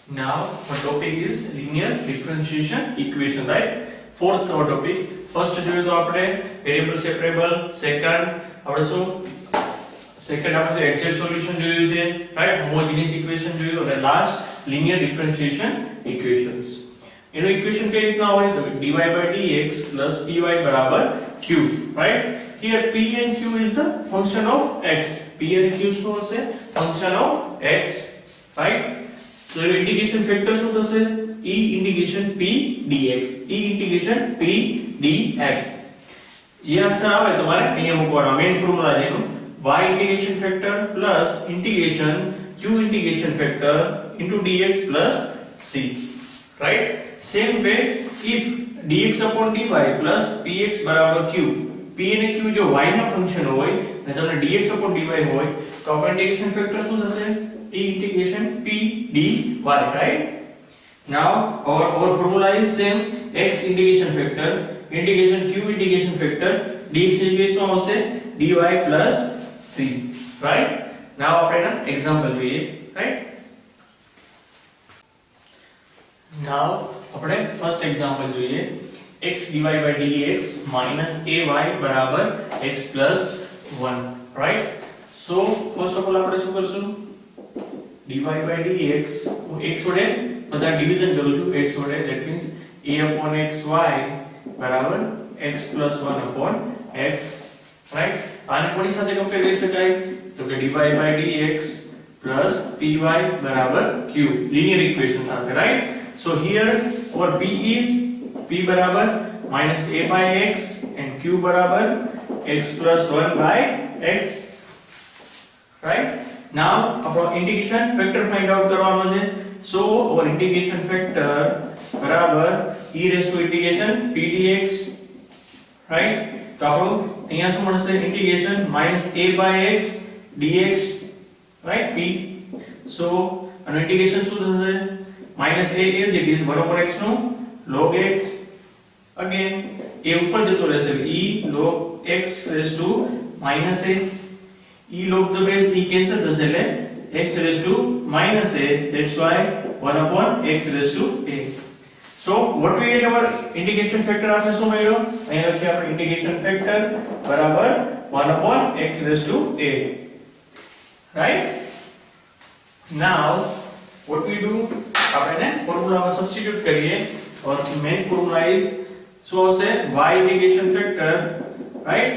Now our topic is linear differentiation equation, right? Fourth our topic. First જોયું તો આપણે variable separable, second આપણે શું second આપણે exact solution જોયું છે, right? homogeneous equation જોયું અને last linear differentiation equations. એનો equation કઈ રીતના હોય તો dy by dx plus py બરાબર q, right? Here p and q is the function of x. p and q શું હશે? function of x, right? So your integration factor શું થશે? e integration p dx, e integration p dx. ये answer આવે તમારે અહીંયા મૂકવાનો main formula છે એનું y integration factor plus integration q integration factor into dx plus c, right? Same way if dx upon dy plus px બરાબર q, p અને q જો y ના ફંક્શન હોય અને તમને dx upon dy હોય તો આપણો integration factor શું થશે? e integration p dy, right? Now our formula is same, x integration factor integration q integration factor dx integration આવશે dy plus c, right? Now આપણે example જોઈએ, right? Now આપણે first example જોઈએ x dy by dx minus ay બરાબર x plus 1, right? So first of all આપણે શું કરશું? dy by dx x વડે બધા ડિવિઝન કરું છું x વડે, that means a upon xy બરાબર x plus 1 upon x, right? આને કોની સાથે કમ્પેર કરી શકાય તો કે dy by dx plus py બરાબર q, linear equation સાથે, right? So here our p is p બરાબર minus a by x and q બરાબર x plus 1 by x, right? Now our integration factor find out કરવાનો છે. So our integration factor બરાબર e raised to integration p dx, right? તો આપણો અહીંયા શું મળશે? integration minus a by x dx, right? p. So આનો integration શું થશે? minus a is it is 1 over x નું log x, again a ઉપર જતો રહેશે e log x raised to minus a, e log the base e cancel થશે એટલે x raised to minus a, that's why 1 upon x raised to a. So what we get our integration factor આપણે શું મળ્યો? અહીંયા લખીએ આપણે integration factor બરાબર 1 upon x raised to a, right? Now what we do, આપણે ફોર્મ્યુલામાં substitute કરીએ. और main formula is so આવશે y integration factor, right?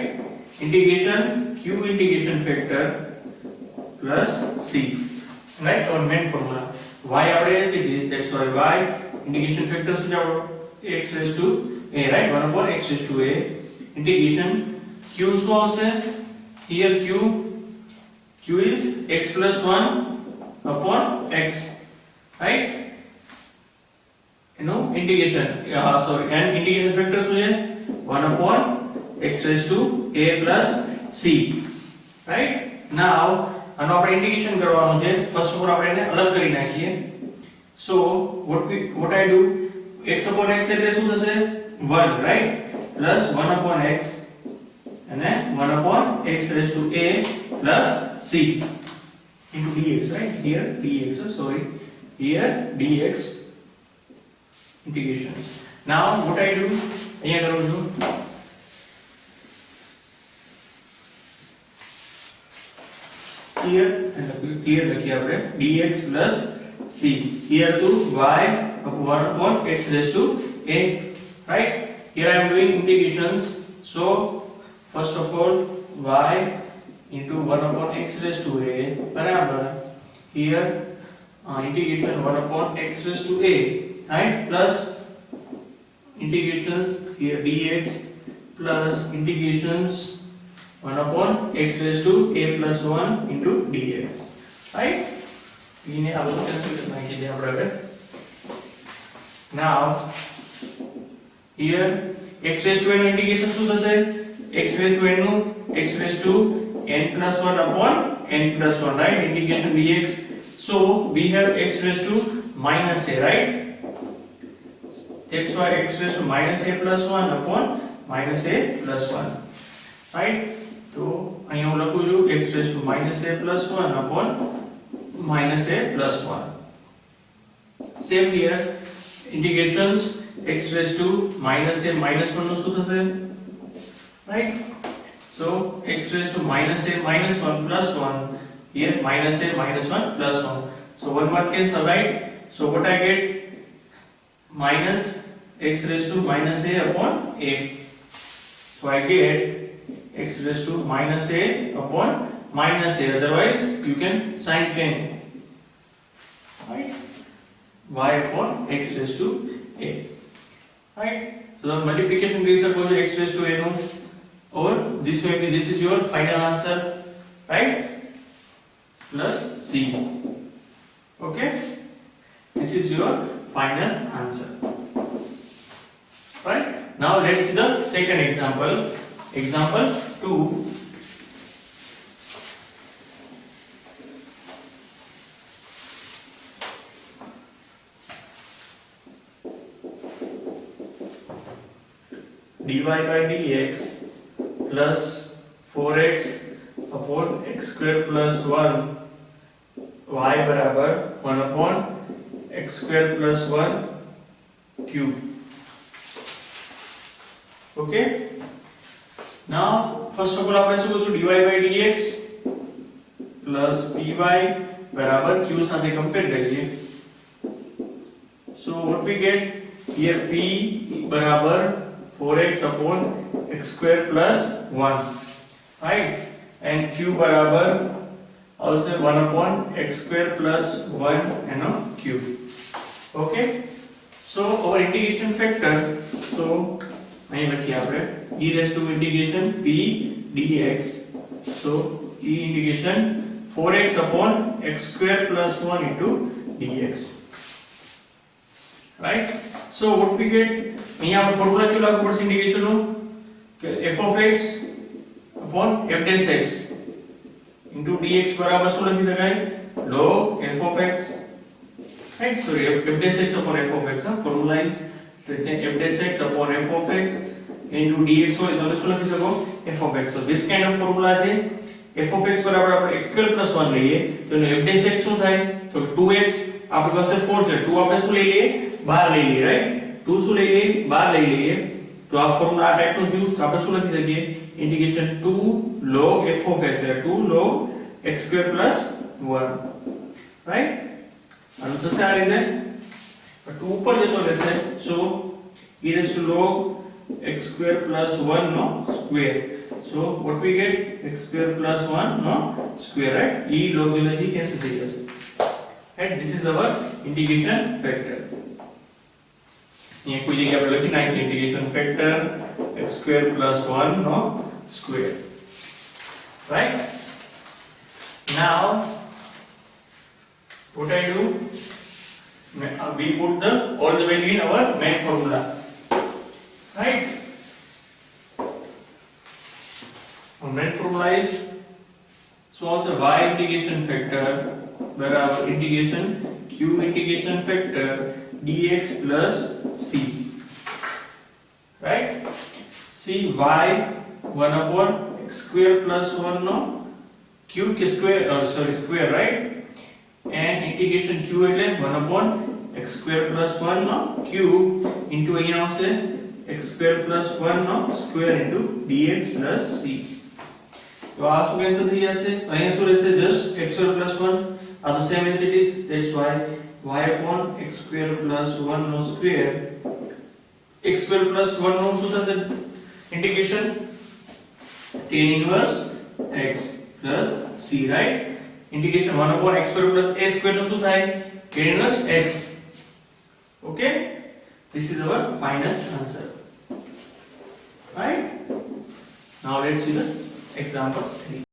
integration q integration factor plus c, right? और main formula y આપણે as it is, that's why y integration factor શું છે? x raised to a, right? 1 upon x raised to a integration q શું આવશે? here q is x plus 1 upon x, right? એનો integration and integration factor શું છે? 1 upon x raised to a plus c, right? Now આનો આપણે integration કરવાનું છે. first of all આપણે એને અલગ કરી નાખીએ. So what I do, x upon x એટલે શું થશે? 1, right? plus 1 upon x અને 1 upon x raised to a plus c into dx, right? here dx, sorry, here dx integration. Now what I do, અહીંયા કરું છું here લખીએ આપણે dx plus c, here to y of 1 upon x raised to a, right? Here I am doing integrations. So first of all y into 1 upon x raised to a બરાબર here integration 1 upon x raised to a, right? plus integrations here dx plus integrations 1 upon x raised to a plus 1 into dx, right? એને આ બધું cancel કરી નાખીએ આપણે હવે. Now here x raised to n નું integration શું થશે? x raised to n નું x raised to n plus 1 upon n plus 1, right? integration dx. So we have x raised to minus a, right? that's why x raised to minus a plus 1 upon minus a plus 1, right? तो અહીંયા હું લખું છું x raised to minus a plus 1 upon minus a plus 1, same here. Integrations x raised to minus a minus 1 નું શું થશે, right? So x raised to minus a minus 1 plus 1, here minus a minus 1 plus 1. So one cancel, right? So what I get, minus x raised to minus a upon a. So I get x raised to minus a upon minus a. Otherwise you can sign change, right? Y upon x raised to a, right? So the multiplication gives us x raised to a no, or this way this is your final answer, right? Plus c. Okay, this is your final answer, right? Now let's see the second example. Example 2. dy by dx plus 4x upon x square plus 1 y बराबर 1 upon x square plus 1 cube. Okay, now first of all આપણે શું કરીશું, dy by dx plus py બરાબર q સાથે compare કરીએ. So what we get here, p બરાબર 4x upon x square plus 1, right? And q बराबर also 1 upon x square plus 1 and a cube. Okay, so our integration factor, so અહીં લખીએ આપણે e raised to integration p dx, so e integration 4x upon x square plus 1 into dx, right? So what we get, અહીંયા આપણે formula શું લાગુ પડશે integration નું, કે f of x upon f dash x into dx બરાબર શું લખી શકાય, log f of x, right? So f dash x upon f of x, formula is f dash x upon f of x into dx હોય તો શું લખી શકો, f of x. So this kind of formula છે, f of x બરાબર આપણે x square plus 1 લઈએ તો એનો f dash x શું થાય, તો 2x આપણી પાસે 4 છે, 2 આપણે શું લઈ લઈએ, બહાર લઈ લઈએ, right? 2 શું લઈ લઈએ, બહાર લઈ લઈએ, તો આ ફોર્મ્યુલા આ ટાઈપનું થયું, તો આપણે શું લખી શકીએ, integration 2 log f of x, 2 log x square plus 1, right? આનું થશે આ રીતે, 2 ઉપર જતો રહેશે, so e raised to log x square plus 1 no square. So what we get, x square plus 1 no square, right? E log જોડેથી cancel થઈ જશે, right? This is our integration factor. અહીંયા કોઈ જગ્યાએ આપણે લખી નાખીએ integration factor x square plus 1 no square, right? Now what I do, we put all the value in our main formula, right? Our main formula is, so also y integration factor बराबर integration q integration factor dx plus c, right? See y 1 upon x square plus 1 no cube के square, square, right? And integration q એટલે 1 upon x square plus 1 no cube into અહીંયા આવશે x square plus 1 no square into dx plus c. તો આ શું cancel થઈ જશે, અહીંયા શું રહેશે, just x square plus 1, આ તો same as it is, that's why y upon x square plus 1 no square, x square plus 1 no શું થશે, integration tan inverse x plus c, right? Integration 1 upon x square plus a square નો શું થાય, tan inverse x. Okay, this is our final answer, right? Now let's see the example 3.